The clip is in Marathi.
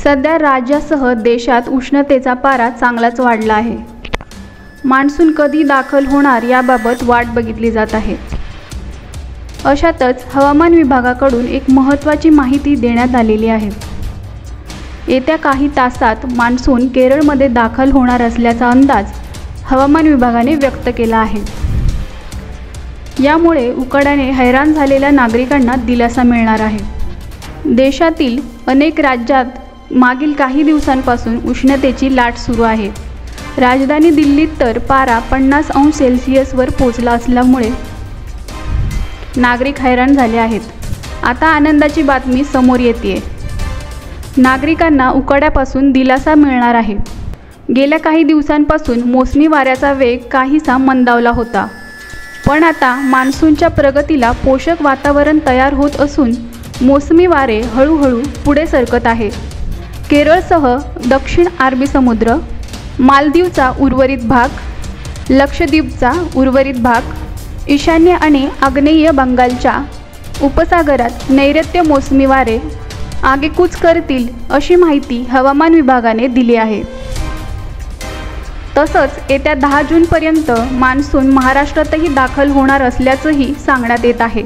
सध्या राज्यासह देशात उष्णतेचा पारा चांगलाच वाढला आहे। मान्सून कधी दाखल होणार याबाबत वाट बघितली जात आहे। अशातच हवामान विभागाकडून एक महत्त्वाची माहिती देण्यात आलेली आहे। येत्या काही तासात मान्सून केरळमध्ये दाखल होणार असल्याचा अंदाज हवामान विभागाने व्यक्त केला आहे। यामुळे उकाड्याने हैराण झालेल्या नागरिकांना दिलासा मिळणार आहे। देशातील अनेक राज्यात मागील काही दिवसांपासून उष्णतेची लाट सुरू आहे। राजधानी दिल्लीत तर पारा 50 अंश सेल्सिअसवर पोहोचला असल्यामुळे नागरिक हैराण झाले आहेत। आता आनंदाची बातमी समोर येते। नागरिकांना उकाड्यापासून दिलासा मिळणार आहे। गेल्या काही दिवसांपासून मोसमी वाऱ्याचा वेग काहीसा मंदावला होता, पण आता मान्सूनच्या प्रगतीला पोषक वातावरण तयार होत असून मोसमी वारे हळूहळू पुढे सरकत आहे। केरळसह दक्षिण अरबी समुद्र, मालदीवचा उर्वरित भाग, लक्षद्वीपचा उर्वरित भाग, ईशान्य आणि आग्नेय बंगालच्या उपसागरात नैऋत्य मोसमी वारे आगेकूच करतील अशी माहिती हवामान विभागाने दिली आहे। तसंच येत्या 10 जूनपर्यंत मान्सून महाराष्ट्रातही दाखल होणार असल्याचंही सांगण्यात येत आहे।